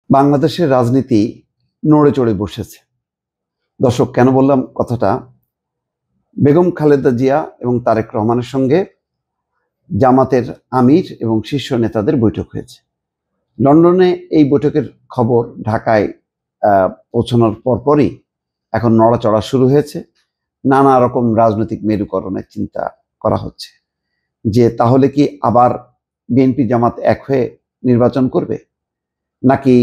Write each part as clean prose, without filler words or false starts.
বাংলাদেশের রাজনীতি নড়ে চড়ে বসেছে। দর্শক, কেন বললাম কথাটা? বেগম খালেদা জিয়া এবং তারেক রহমানের সঙ্গে জামাতের আমির এবং শীর্ষ নেতাদের বৈঠক হয়েছে। লন্ডনে এই বৈঠকের খবর ঢাকায় পৌঁছানোর পরপরই এখন নড়াচড়া শুরু হয়েছে। নানা রকম রাজনৈতিক মেরুকরণের চিন্তা করা হচ্ছে যে তাহলে কি আবার বিএনপি জামাত এক হয়ে নির্বাচন করবে, নাকি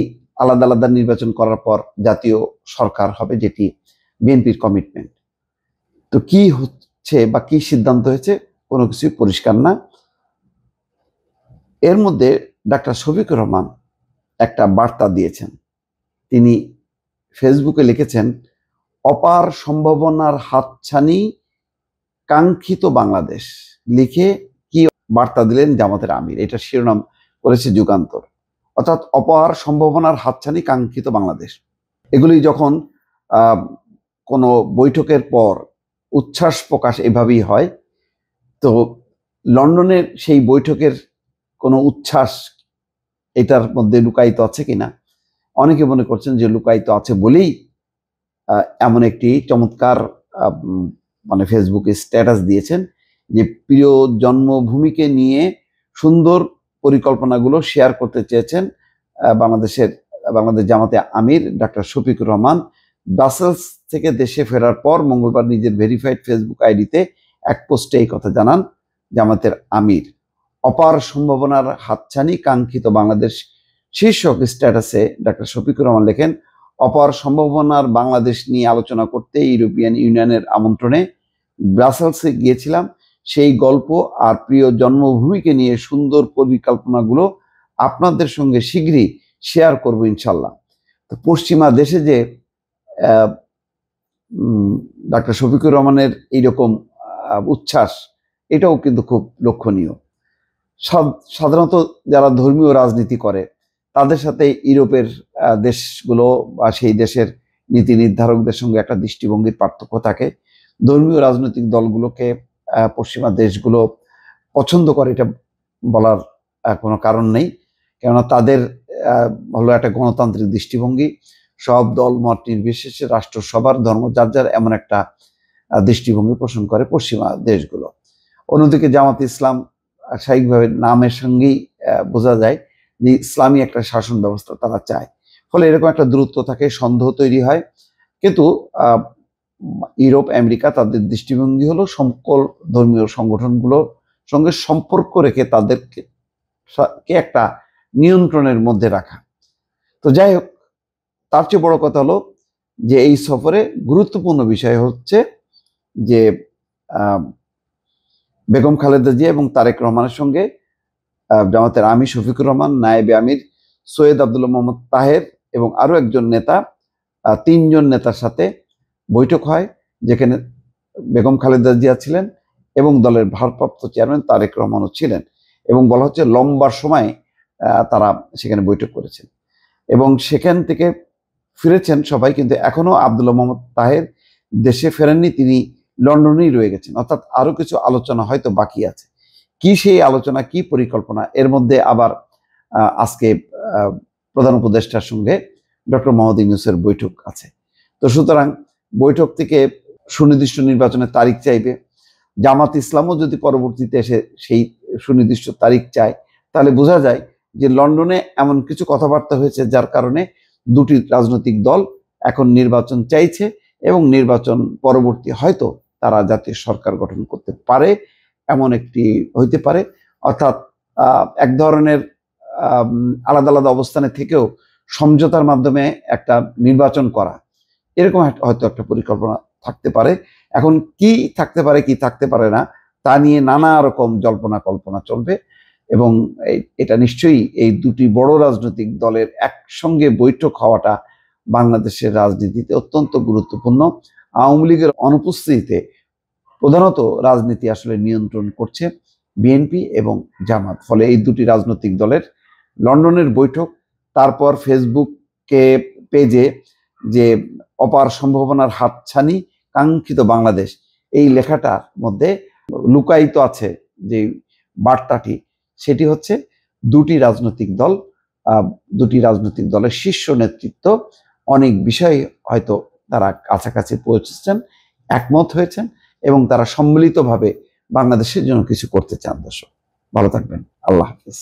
আলাদা আলাদা নির্বাচন করার পর জাতীয় সরকার হবে, যেটি বিএনপির কমিটমেন্ট। তো কি হচ্ছে বা কি সিদ্ধান্ত হয়েছে কোনো কিছুই পরিষ্কার না। এর মধ্যে ডাক্তার শফিকুর রহমান একটা বার্তা দিয়েছেন। তিনি ফেসবুকে লিখেছেন, অপার সম্ভাবনার হাতছানি কাঙ্ক্ষিত বাংলাদেশ। লিখে কি বার্তা দিলেন জামাতের আমির, এটা শিরোনাম করেছে যুগান্তর। অর্থাৎ অপার সম্ভাবনার হাতছানি কাঙ্ক্ষিত বাংলাদেশ। এগুলি যখন কোনো বৈঠকের পর উচ্ছ্বাস প্রকাশ এভাবেই হয়, তো লন্ডনের সেই বৈঠকের কোনো উচ্ছ্বাস এটার মধ্যে লুকায়িত আছে কিনা? অনেকে মনে করছেন যে লুকায়িত আছে বলেই এমন একটি চমৎকার মানে ফেসবুকে স্ট্যাটাস দিয়েছেন যে প্রিয় জন্মভূমিকে নিয়ে সুন্দর পরিকল্পনাগুলো শেয়ার করতে চেয়েছেন বাংলাদেশ জামাতে আমির ডাক্তার শফিকুর রহমান। ব্রাসেলস থেকে দেশে ফেরার পর মঙ্গলবার নিজের ভেরিফাইড ফেসবুক আইডিতে এক পোস্টে এই কথা জানান জামাতের আমির। অপার সম্ভাবনার হাতছানি কাঙ্ক্ষিত বাংলাদেশ শীর্ষক স্ট্যাটাসে ডাক্তার শফিকুর রহমান লেখেন, অপার সম্ভাবনার বাংলাদেশ নিয়ে আলোচনা করতে ইউরোপিয়ান ইউনিয়নের আমন্ত্রণে ব্রাসেলসে গিয়েছিলাম। সেই গল্প আর প্রিয় জন্মভূমিকে নিয়ে সুন্দর পরিকল্পনাগুলো আপনাদের সঙ্গে শীঘ্রই শেয়ার করব ইনশাল্লাহ। তো পশ্চিমা দেশে যে ডাক্তার শফিকুর রহমানের এইরকম উচ্ছ্বাস, এটাও কিন্তু খুব লক্ষণীয়। সাধারণত যারা ধর্মীয় রাজনীতি করে তাদের সাথে ইউরোপের দেশগুলো বা সেই দেশের নীতি নির্ধারকদের সঙ্গে একটা দৃষ্টিভঙ্গির পার্থক্য থাকে। ধর্মীয় রাজনৈতিক দলগুলোকে পশ্চিমা দেশগুলো পছন্দ করে, এটা বলার কোনো কারণ নেই, কেননা তাদের হলো একটা গণতান্ত্রিক দৃষ্টিভঙ্গি। সব দল মত নির্বিশেষে রাষ্ট্রসভার ধর্ম যার যার এমন একটা দৃষ্টিভঙ্গি পোষণ করে পশ্চিমা দেশগুলো। অন্যদিকে জামাত ইসলাম স্বাভাবিকভাবে নামের সঙ্গেই বোঝা যায় যে ইসলামী একটা শাসন ব্যবস্থা তারা চায়। ফলে এরকম একটা দূরত্ব থাকে, সন্দেহ তৈরি হয়। কিন্তু ইউরোপ আমেরিকা তাদের দৃষ্টিভঙ্গি হলো সকল ধর্মীয় সংগঠনগুলোর সঙ্গে সম্পর্ক রেখে তাদেরকে একটা নিয়ন্ত্রণের মধ্যে রাখা। তো যাই হোক, তার চেয়ে বড় কথা হলো যে এই সফরে গুরুত্বপূর্ণ বিষয় হচ্ছে যে বেগম খালেদা জিয়া এবং তারেক রহমানের সঙ্গে জামাতের আমির শফিকুর রহমান, নায়েবে আমির সৈয়দ আব্দুল্লাহ মোহাম্মদ তাহের এবং আরো একজন নেতা, তিনজন নেতার সাথে বৈঠক হয়, যেখানে বেগম খালেদা জিয়া ছিলেন এবং দলের ভারপ্রাপ্ত চেয়ারম্যান তারেক রহমানও ছিলেন। এবং বলা হচ্ছে লম্বা সময় তারা সেখানে বৈঠক করেছেন এবং সেখান থেকে ফিরেছেন সবাই, কিন্তু এখনো আব্দুল্লাহ মোহাম্মদ তাহের দেশে ফেরেননি, তিনি লন্ডনেই রয়ে গেছেন। অর্থাৎ আরো কিছু আলোচনা হয়তো বাকি আছে। কি সেই আলোচনা, কি পরিকল্পনা? এর মধ্যে আবার আজকে প্রধান উপদেষ্টার সঙ্গে ডক্টর মোহাম্মদ ইউনূসের বৈঠক আছে। তো সুতরাং বৈঠক থেকে সুনির্দিষ্ট নির্বাচনের তারিখ চাইবে। জামাত ইসলামও যদি পরবর্তীতে এসে সেই সুনির্দিষ্ট তারিখ চায়, তাহলে বোঝা যায় যে লন্ডনে এমন কিছু কথাবার্তা হয়েছে যার কারণে দুটি রাজনৈতিক দল এখন নির্বাচন চাইছে এবং নির্বাচন পরবর্তী হয়তো তারা জাতীয় সরকার গঠন করতে পারে, এমন একটি হইতে পারে। অর্থাৎ এক ধরনের আলাদা আলাদা অবস্থানে থেকেও সমঝোতার মাধ্যমে একটা নির্বাচন করা, এরকম হয়তো একটা পরিকল্পনা থাকতে পারে। এখন কি থাকতে পারে কি থাকতে পারে না তা নিয়ে নানা রকম জল্পনা কল্পনা চলবে এবং এটা নিশ্চয়ই এই দুটি বড় রাজনৈতিক দলের একসঙ্গে বৈঠক হওয়াটা বাংলাদেশের রাজনীতিতে অত্যন্ত গুরুত্বপূর্ণ। আওয়ামী লীগের অনুপস্থিতিতে প্রধানত রাজনীতি আসলে নিয়ন্ত্রণ করছে বিএনপি এবং জামাত। ফলে এই দুটি রাজনৈতিক দলের লন্ডনের বৈঠক, তারপর ফেসবুকে পেজে যে অপার সম্ভাবনার হাতছানি কাঙ্ক্ষিত বাংলাদেশ, এই লেখাটার মধ্যে লুকায়িত আছে যে বার্তাটি, সেটি হচ্ছে দুটি রাজনৈতিক দল দুটি রাজনৈতিক দলের শীর্ষ নেতৃত্ব অনেক বিষয়ে হয়তো তারা কাছাকাছি পৌঁছেছেন, একমত হয়েছেন এবং তারা সম্মিলিতভাবে বাংলাদেশের জন্য কিছু করতে চান। দর্শক ভালো থাকবেন, আল্লাহ হাফিজ।